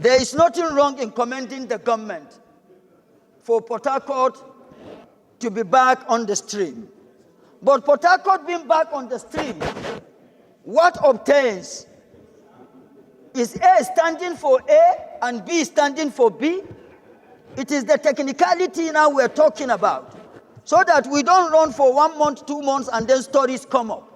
There is nothing wrong in commending the government for Port Harcourt to be back on the stream. But Port Harcourt being back on the stream, what obtains? Is A standing for A and B standing for B? It is the technicality now we're talking about, so that we don't run for 1 month, 2 months, and then stories come up.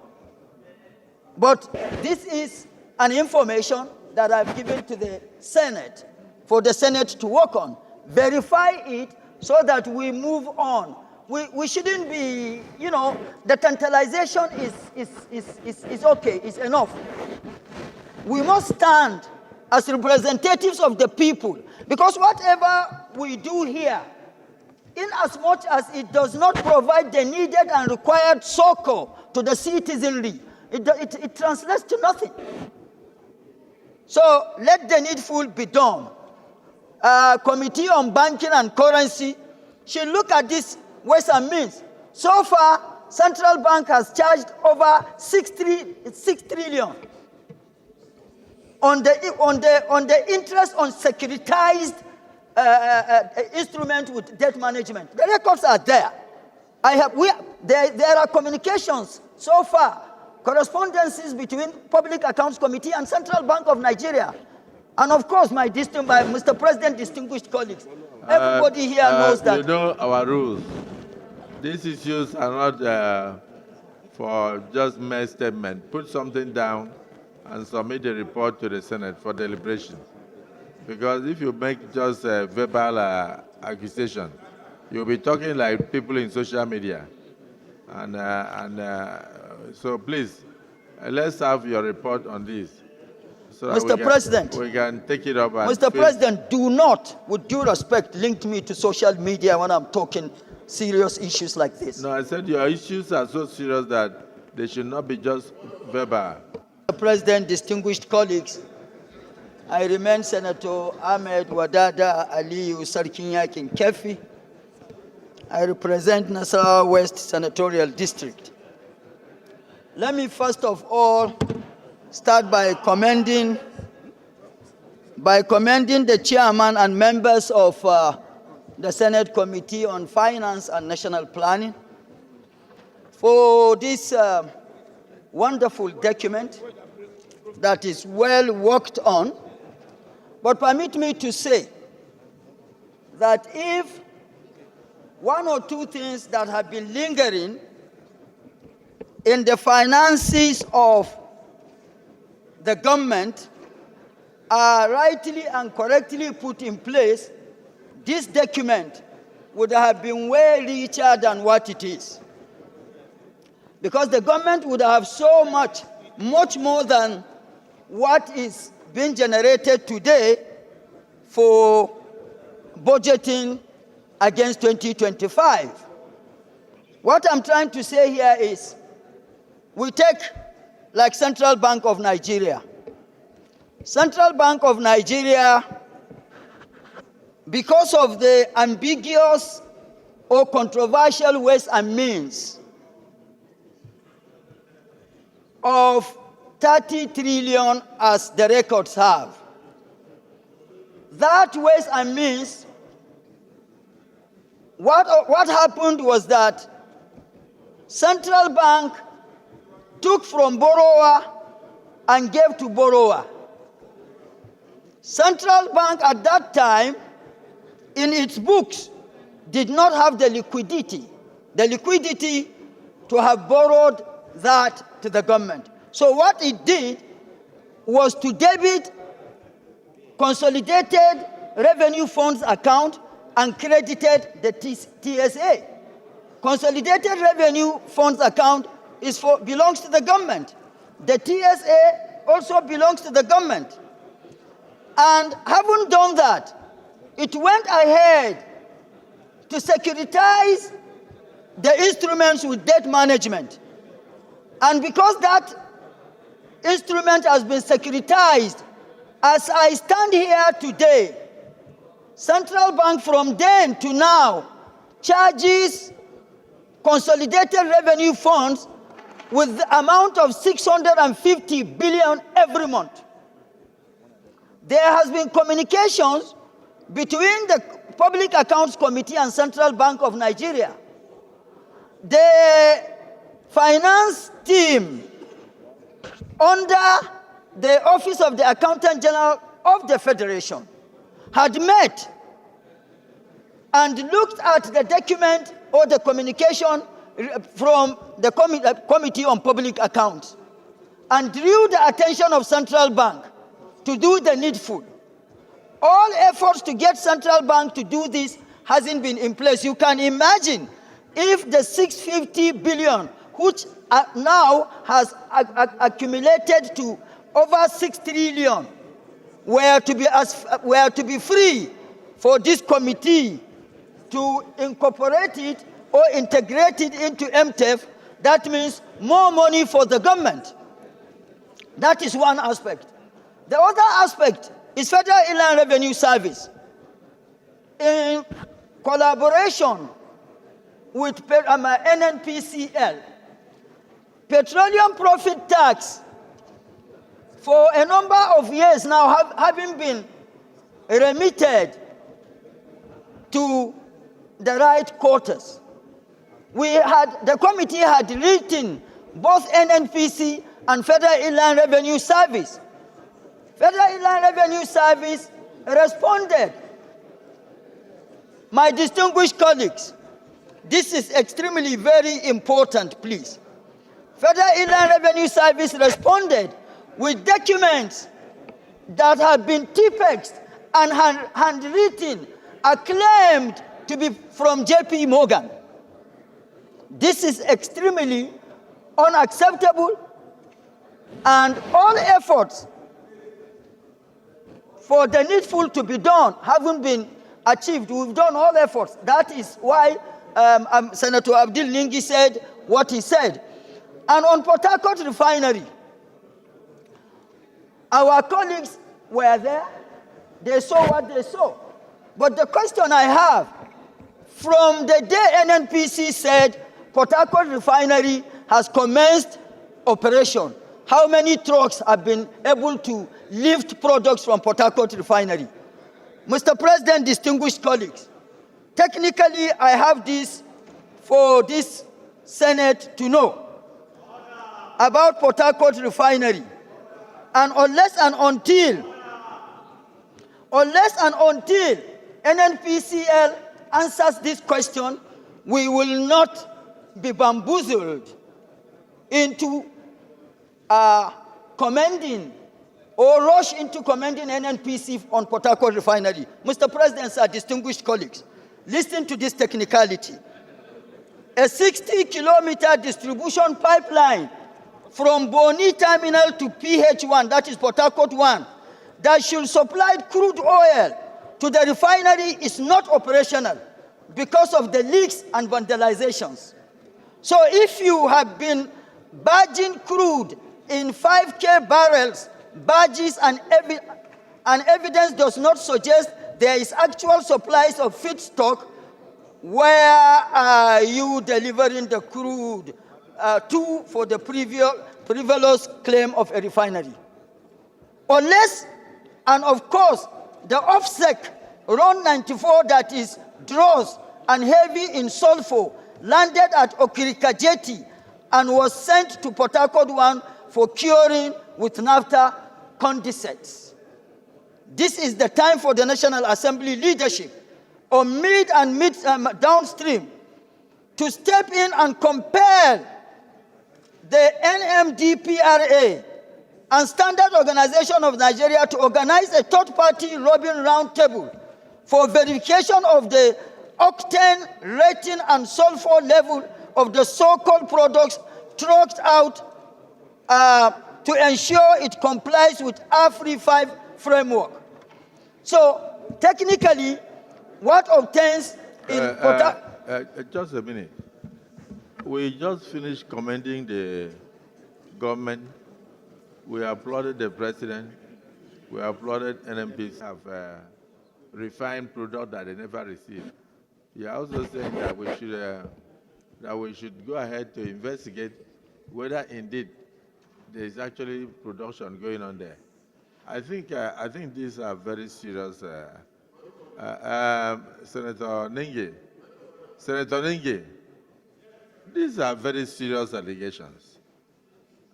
But this is an information that I've given to the Senate for the Senate to work on. Verify it so that we move on. We shouldn't be, the tantalization is okay, it's enough. We must stand as representatives of the people, because whatever we do here, in as much as it does not provide the needed and required succor to the citizenry, it translates to nothing. So let the needful be done. Committee on Banking and Currency should look at this ways and means. So far, Central Bank has charged over 6 trillion on the interest on securitized instrument with debt management. The records are there. There are communications so far, correspondences between Public Accounts Committee and Central Bank of Nigeria. And of course, my Mr. President, distinguished colleagues, everybody here knows that. You know our rules. These issues are not for just mere statement. Put something down and submit a report to the Senate for deliberation. Because if you make just a verbal accusation, you'll be talking like people in social media. So please, let's have your report on this. So Mr. President, we can take it up. Mr. President, do not, with due respect, link me to social media when I'm talking serious issues like this. No, I said your issues are so serious that they should not be just verbal. Mr. President, distinguished colleagues, I remain Senator Ahmed Wadada Aliyu Sarkin Yakin Kefi. I represent Nasarawa West Senatorial District. Let me first of all start by commending the chairman and members of the Senate Committee on Finance and National Planning for this wonderful document that is well worked on. But permit me to say that if one or two things that have been lingering in the finances of the government are rightly and correctly put in place, this document would have been way richer than what it is. Because the government would have so much more than what is being generated today for budgeting against 2025. What I'm trying to say here is, we take like Central Bank of Nigeria. Central Bank of Nigeria, because of the ambiguous or controversial ways and means of 30 trillion as the records have, that ways and means, what happened was that Central Bank took from borrower and gave to borrower. Central Bank at that time, in its books, did not have the liquidity to have borrowed that to the government. So what it did was to debit Consolidated Revenue Funds account and credited the TSA. Consolidated Revenue Funds account belongs to the government. The TSA also belongs to the government. And having done that, it went ahead to securitize the instruments with debt management. And because that instrument has been securitized, as I stand here today, Central Bank from then to now charges Consolidated Revenue Funds with the amount of 650 billion every month. there has been communications between the Public Accounts Committee and Central Bank of Nigeria. The finance team under the Office of the Accountant General of the Federation had met and looked at the document or the communication from the Committee on Public Accounts and drew the attention of Central Bank to do the needful. All efforts to get Central Bank to do this hasn't been in place. You can imagine if the 650 billion, which now has accumulated to over 6 trillion, were to be free for this committee to incorporate it or integrate it into MTF, that means more money for the government. That is one aspect. The other aspect is Federal Inland Revenue Service. In collaboration with NNPCL, petroleum profit tax for a number of years now having been remitted to the right quarters. The committee had written both NNPC and Federal Inland Revenue Service. Federal Inland Revenue Service responded. My distinguished colleagues, this is extremely very important, please. Federal Inland Revenue Service responded with documents that have been typexed and handwritten, acclaimed to be from J.P. Morgan. This is extremely unacceptable, and all efforts for the needful to be done haven't been achieved. We've done all efforts. That is why Senator Abdul Ningi said what he said. And on Port Harcourt Refinery, our colleagues were there. They saw what they saw. But the question I have, from the day NNPC said Port Harcourt Refinery has commenced operation, how many trucks have been able to lift products from Port Harcourt Refinery? Mr. President, distinguished colleagues, technically I have this for this Senate to know about Port Harcourt Refinery. And unless and until NNPCL answers this question, we will not be bamboozled into commending or rush into commending NNPC on Port Harcourt Refinery. Mr. President, sir, distinguished colleagues, listen to this technicality. A 60-kilometer distribution pipeline from Boni Terminal to PH1, that is Port Harcourt 1, that should supply crude oil to the refinery is not operational because of the leaks and vandalizations. So if you have been barging crude in 5K barrels, barges, and evidence does not suggest there is actual supplies of feedstock, where are you delivering the crude to for the frivolous claim of a refinery? Unless, and of course, the OFSEC Run 94 that is dross and heavy in sulfur landed at Okirika Jetty and was sent to Port Harcourt 1 for curing with naphtha condensates. This is the time for the National Assembly leadership on mid and downstream to step in and compel the NMDPRA and Standard Organization of Nigeria to organize a third-party Robin Roundtable for verification of the octane rating and sulfur level of the so-called products trucked out to ensure it complies with AFRI 5 framework. So, technically, what obtains in just a minute. We just finished commending the government. We applauded the president. We applauded NMPs have refined product that they never received. You're also saying that we should go ahead to investigate whether indeed there is actually production going on there. I think these are very serious. Senator Ningi, these are very serious allegations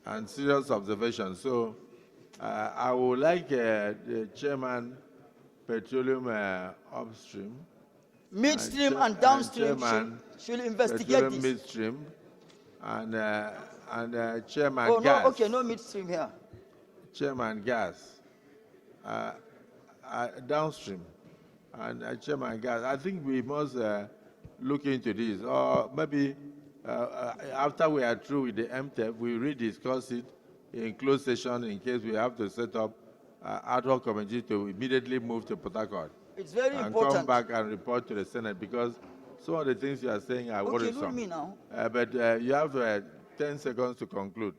and serious observations. So I would like the chairman, Petroleum Upstream, Midstream and downstream chairman, should investigate Petroleum this. Midstream, and chairman Oh, gas. no, okay, no midstream here. Chairman gas, downstream, and chairman gas. I think we must look into this, or maybe after we are through with the MTEP, we rediscuss it in closed session in case we have to set up ad hoc committee to immediately move to Port Harcourt. It's very and important. come back and report to the Senate, because some of the things you are saying are Okay, worrisome. me now. But you have 10 seconds to conclude.